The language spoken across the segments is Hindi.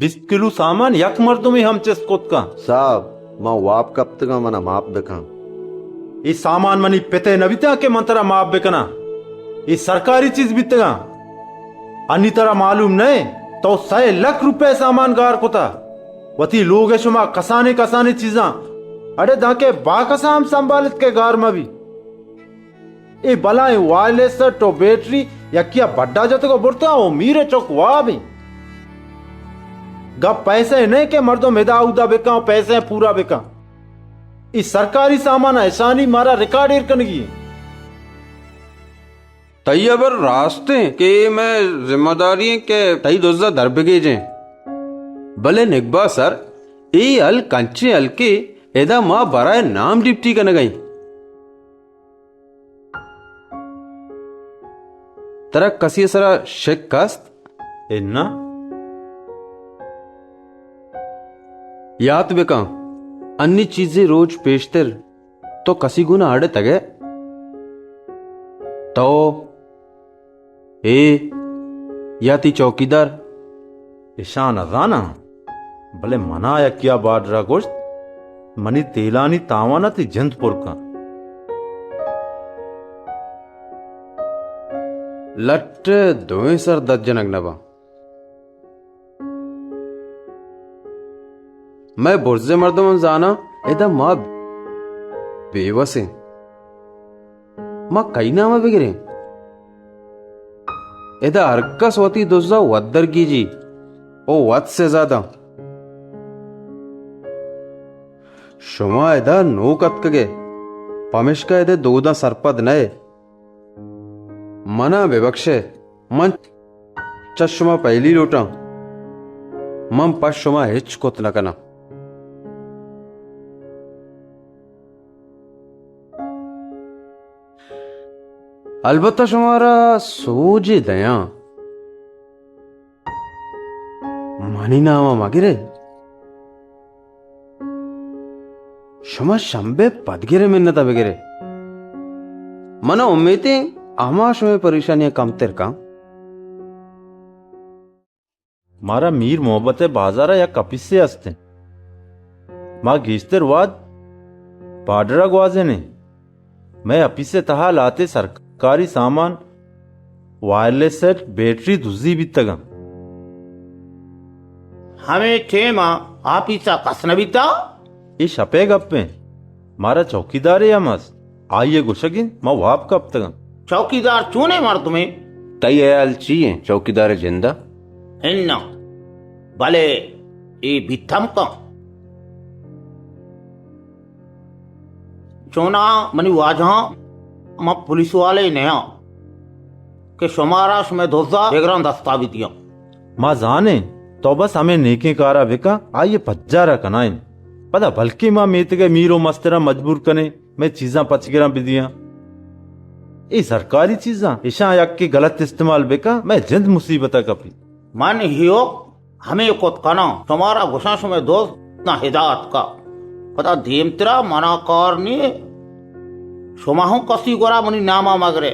20 किलो सामान यक मर्दों में हम चेस्कोत का साहब मां वाप कब तक मना माप दखा इस सामान मनी पेते नविता के मंत्रा माप बेकना इस सरकारी चीज बितगा अन्य तरह मालूम नहीं तो 100 लाख रुपए सामान गार को था वती लोग है शुमा कसाने कसाने चीजा अरे दाके बाकसा हम संभालित के गार में भी ए बलाए वायरलेस तो बैटरी या क्या बड्डा जत को बुरता हो मीरे चौक वाह भी गप पैसे नहीं के मर्दों मेदा उदा बेका पैसे पूरा बेका इस सरकारी सामान ऐसानी मारा रिकॉर्ड इरकनगी तैयबर रास्ते के मैं जिम्मेदारी के तई दोजा दरबगे जे भले निकबा सर ए अल कंचे अल के एदा मां बराए नाम डिप्टी कन गई तरह कसी सरा शेक कस्त इन्ना याद बेका अन्य चीजें रोज पेशतर तो कसी गुना आड़े तगे तो ए या ती चौकीदार ईशान अजाना भले मना या क्या बाडरा गोश्त मनी तेलानी तावाना ती जंतपुर का लट दोए सर दज्जनक नबा मैं बुर्जे मर्दम जाना एदा मां बेवसे मां कई नामा बिगरे एदा हरकस होती दोजा वद्दर कीजी ओ वद से ज्यादा शुमा एदा नो कतकगे पमिश्का एदे दोदा सरपद नए मना बेबक्षे मन चश्मा पहली लोटा मम पश्मा हिच कोत नकना अलबत्ता शुमारा सोजे दया मनी नामा मगिरे शुमा शंबे पदगिरे मिन्नता बगिरे मना उम्मीदें आमाश में परेशानियां कम तेर का मारा मीर मोहब्बत बाजारा या कपिसे असते मां गीस्तर वाद पाडरा ग्वाजे ने मैं अपिसे तहा लाते सरकारी सामान वायरलेस सेट बैटरी दुजी भी तगा हमें ठेमा आप इसा कसना बीता ये शपे गप्पे मारा चौकीदार या मस आइए गुशगिन मां वाप कब तगा चौकीदार चूने मार तुम्हें तई आयल चाहिए चौकीदार जिंदा हिन्ना भले ये बिथम का चोना मनी वाजा हम पुलिस वाले नया के शुमाराश में धोजा बेगरान दस्तावेजियां मां जाने तो बस हमें नेके कारा बेका आइए पज्जारा कनाइन पता बल्कि मां मेत के मीरो मस्तरा मजबूर कने मैं चीजा पच गिरा बिदियां ये सरकारी चीजा ईशा यक की गलत इस्तेमाल बेका मैं जिंद मुसीबत कपी मन हियो हमें कोत कना तुम्हारा घुसा में दोस्त ना हिदायत का पता धीमतरा मना कारनी शुमाहू कसी गोरा मनी नामा मगरे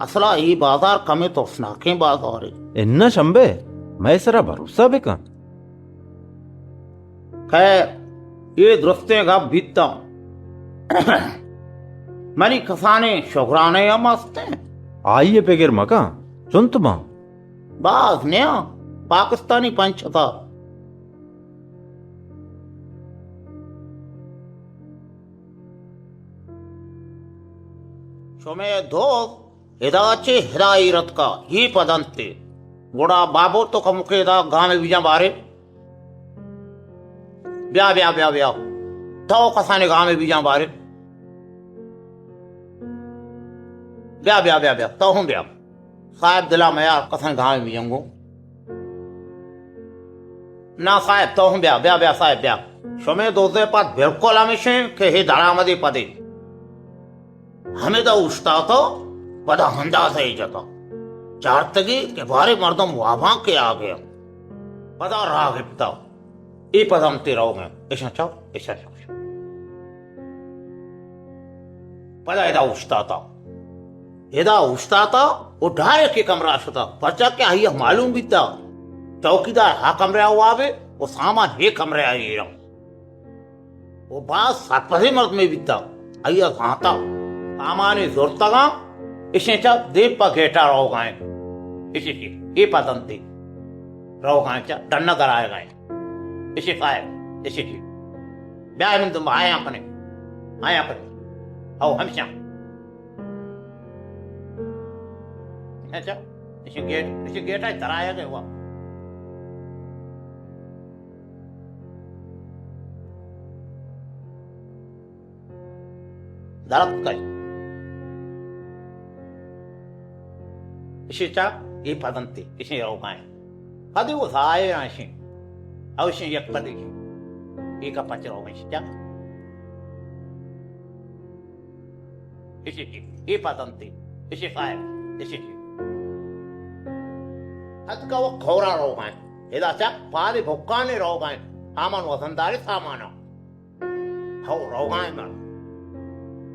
असला ये बाजार कमे तो स्नाके बाजार इन्ना शंबे मैं सरा भरोसा बेका खैर ये दुरुस्ते का बीतता मनी खसाने शोगराने या मस्ते आइए पेगर मका चुन तुम बाज नया पाकिस्तानी पंच था शोमे दोस्त हिदाचे हिदायरत का ही पदंते गोड़ा बाबो तो कमुके दा गांव में बीजा बारे ब्या ब्या ब्या ब्या तो कसाने गांव में बीजा बारे ब्या ब्या ब्या ब्या तो हूं ब्या साहब दिला मैं यार कसन गांव में बीजूंगो ना साहब तो हूं ब्या ब्या ब्या साहब ब्या शोमे दोस्ते पास बिल्कुल हमेशा के हे दारामदी पदे हमें तो उस्ता तो पदा हंदा से ही जाता चारतगी के बारे मर्दम वाभा के आ गया पदा राग हिपता ये पदम ते रहोगे ऐसा चाहो ऐसा चाहो पदा एदा उस्ता था वो ढारे के कमरा शुता पर्चा क्या ही मालूम भी था चौकीदार हा कमरे हुआ आवे वो सामान हे कमरे आई रहा वो बात सातपसे मर्द में बीता आइया खाता सामान जोरता गा इसे चा देव पा घेटा रहो गाए इसे ये पतंती रहो गाए चा डन्ना कराए गाए इसे खाए इसे जी ब्याह में तुम आया अपने आओ हम श्याम अच्छा इसे गेट है तराया गया हुआ दरद का इसे चा ये पदंती इसे रोगाए कभी वो साए राशि अवश्य एक पदी एक पच रोग इसे चा इसे ये पदंती इसे साए इसे आज का वो खोरा रोगाए इधर चा पाली भुक्काने रोगाए सामान वसंतारी सामान हो रोगाए मर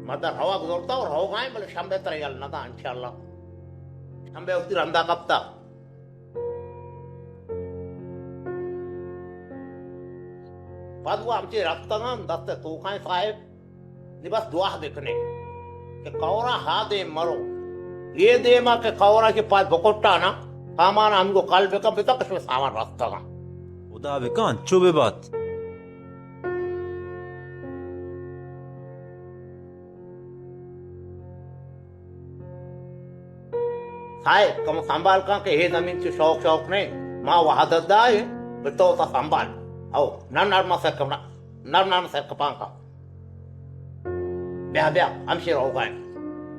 मतलब हवा गुजरता और हो गए बोले शंबे तरयल ना था इंशाल्लाह शंबे उसी रंदा कपता बाद वो आमचे रखता ना दस्ते तो खाए साहेब निबस दुआ देखने कि कौरा हा दे मरो ये दे मा के कौरा के पास बकोटा ना सामान हमको कल बेका बेता किसमें सामान रखता ना उदा बेका चुबे बात साहेब कम संभाल का के हे जमीन से शौक नहीं माँ वहां दद्दा है तो संभाल आओ नर से कमरा नर से कपां का ब्याह हम से रहो गए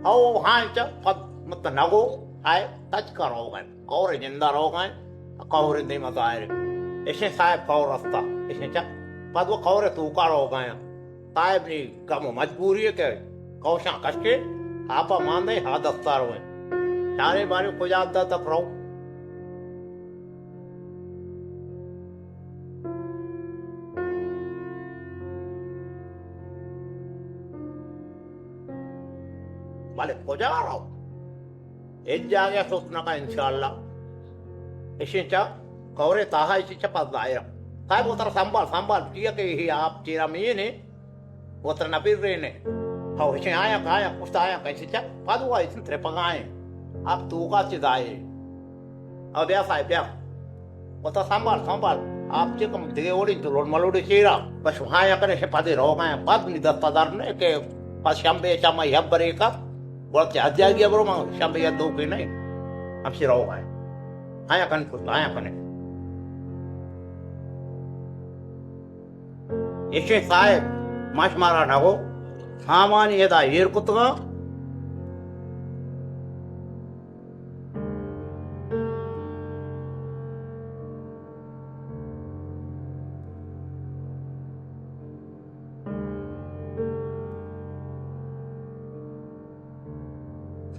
आओ हाँ च पद मत नगो आए टच कर रहो गए कौरे जिंदा रहो गए कौरे दे मत आए ऐसे साहेब कौर रास्ता ऐसे च पद वो कौरे तू का रहो गए साहेब ने कम मजबूरी है के कौशा कस के आपा मान दे हाथ दस्तार हुए चारे बारे को जाता तक रहो वाले को जा रहा हूं एक जागे सोचना का इंशाल्लाह इसे चा कौरे ताहा इसे चपा दायरा साहब वो तरह संभाल किया कि ही आप चेरा में ने वो तरह नबीर रहे ने हाँ इसे आया कुछ आया कैसे चा पाद हुआ इसे तेरे पगाए आप तू का चीज आए अब ब्याह साहेब ब्याह वो तो संभाल आप जे कम दिगे ओड़ी तो रोड मलोड़ी चेरा बस वहां या करे से पादे रहो गए पद नि 10,000 ने के पास शंबे चामा यह बरे का बोल के आज जाएगी ब्रो मां शंबे या दो के नहीं अब से रहो गए आया कन कुछ आया कने ऐसे साहेब माश मारा ना हो सामान ये दा येर कुतगा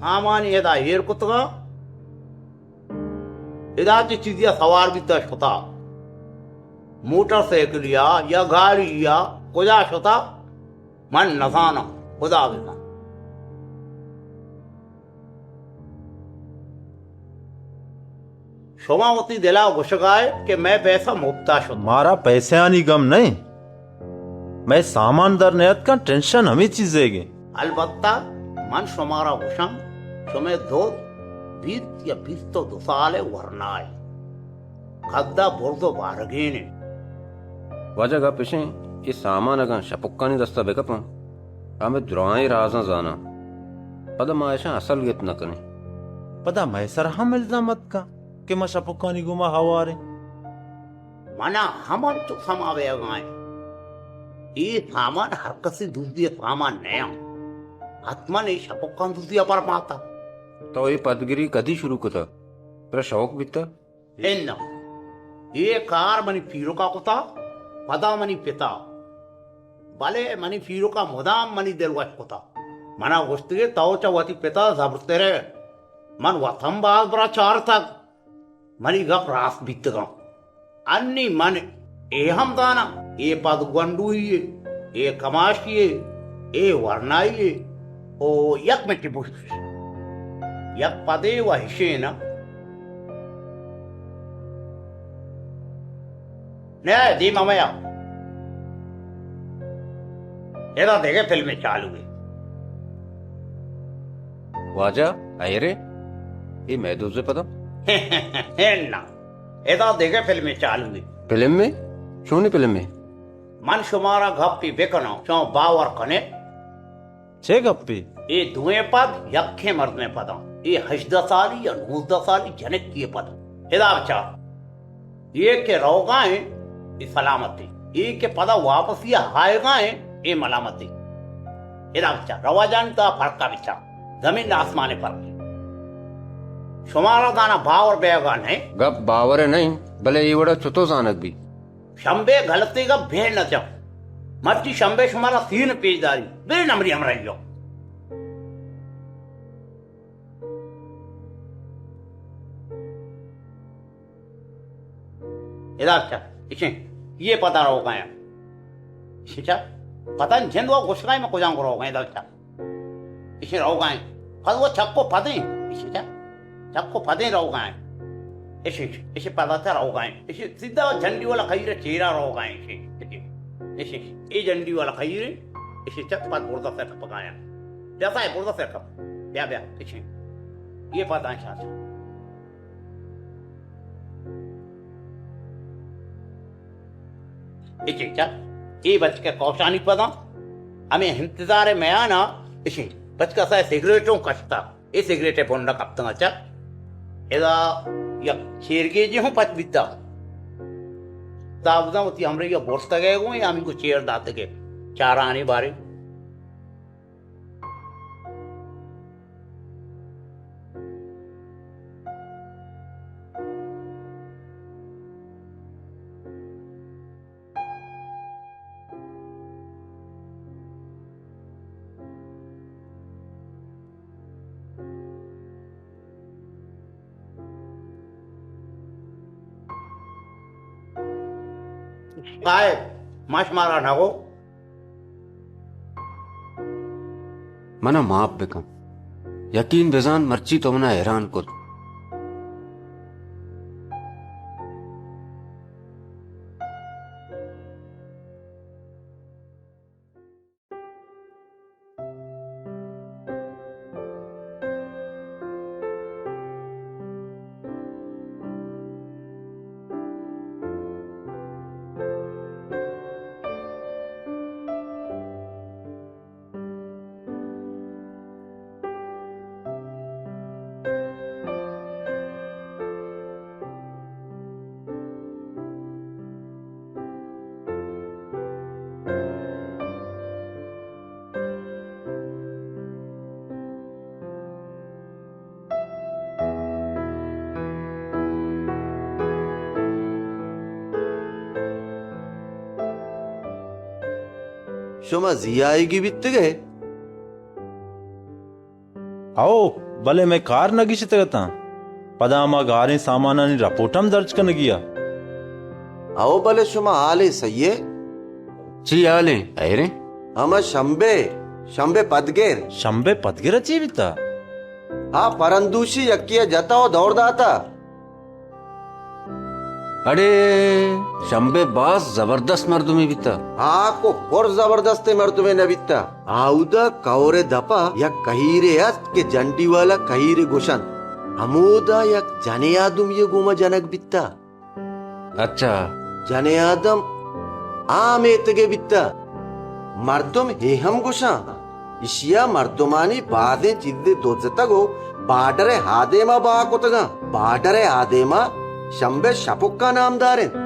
सामान ये दा हेर कुतगा इदाची चीजिया सवार भी तश होता मोटरसाइकिल या गाड़ी या कुजाश होता मन नसाना खुदा बेटा शोमावती दिला घुसगाए कि मैं पैसा मुफ्ताश हूं मारा पैसे आनी गम नहीं मैं सामान दर नयत का टेंशन हमें चीजेगे अलबत्ता मन शुमारा घुसम शुमे दो 20 या 20 तो 2 साल वरनाए खद्दा बोर्दो बारगीने वजह का पिछे ये सामान अगर शपुक्का नहीं दस्ता बेकप हमें द्रोआई राजा जाना पदा मायशा असल गेत न कने पता मैं सरहम इल्जामत का कि मैं शपुकानी गुमा हवारे मना हमन तो समावे गाए ये सामान हर कसी दूसरी सामान नया आत्मा ने शपुक्का दूसरी पर माता तो ये पदगिरी कदी शुरू कता पर शौक बीता लेना ये कार मनी पीरो का कुता पदा मनी पिता बाले मनी पीरो का मुदाम मनी दिलवश कुता मना गुस्तिगे तवचा वती पिता जबरते रे मन वथम बाज बरा चार तक मनी गप रास बीत गम अन्नी मन ए हम दाना ए पद गंडू ही ए कमाश ये ए वरनाई ओ यक में टिपुश यक पदे व हिशेना ने दी ममया एदा देखे फिल्में चालू है वाजा अरे ये मैं तुझे पता ना एदा देखे फिल्में चालू है फिल्म में शोनी फिल्म में मन शुमारा गप्पी बेकनो चो बावर कने छे गप्पी ये दुए पद यखे मर्द में पदा ये 18 साली या 19 साली जनक किए पद एदा बच्चा ये के रोगाएं ये सलामती ये के पदा वापसी आएगाएं ये मलामती एदा बच्चा रवा जानता फर्क का बिचा जमीन आसमाने पर शुमारा दाना बावर बेगा नहीं गप बावर है नहीं भले ये बड़ा चुतो सानक भी शंबे गलती का भेड़ न चम मर्ची शंबे शुमारा सीन पेजदारी मेरी नंबरी हम रही हो इधर अच्छा इसे ये पता रहो गया इसे पता नहीं झेंदो गुस्सा में कुछ रहो गए इधर अच्छा इसे रहो गए पर वो छक्को पते इसे छक्को पते रहो गए इसे पता था रहो गए इसे सीधा झंडी वाला खीर चेहरा रहो गए इसे ये झंडी वाला खीर इसे चक पत बुर्दा से पकाया जैसा है बुर्दा से कप ब्या ब्या इसे ये पता है शायद इसे चक ये बच के कौशानी पदा हमें इंतजार में आना इसे बच का सा सिगरेटों कष्टा ये सिगरेटे पोंडा कब तक अच्छा एदा या शेरगे जी हूँ पच बिता ताबदा होती हमरे या बोर्ता गए गो या हमको चेयर दाते के चार आने बारे काय माश मारा नागो मना माप बेकम यकीन बेजान मर्ची तो मना हैरान को शुमा जिया आएगी बीत गए आओ भले मैं कार नगी शितगता पदामा गारे सामानानी रपोटम दर्ज कर नगिया आओ भले शुमा आले सही है ची आले अरे हम शंबे शंबे पदगेर शंबे पदगिरा जीविता हाँ परंदूशी यक्किया जताओ दौड़ दाता अरे शंबे बास जबरदस्त मर्दुमी बिता को और जबरदस्त मर्दुमे न बिता आउदा कौरे दपा या कहीरे अस्त के जंटी वाला कहीरे गुशन अमोदा या जने आदम ये गुमा जनक बिता अच्छा जने आदम आमेतगे बिता मर्दुम हे हम गुशा इशिया मर्दुमानी बादे जिद्दे दोजतगो बाडरे हादेमा बाकोतगा बाडरे हादेमा शंबे शपुक्का नामदारें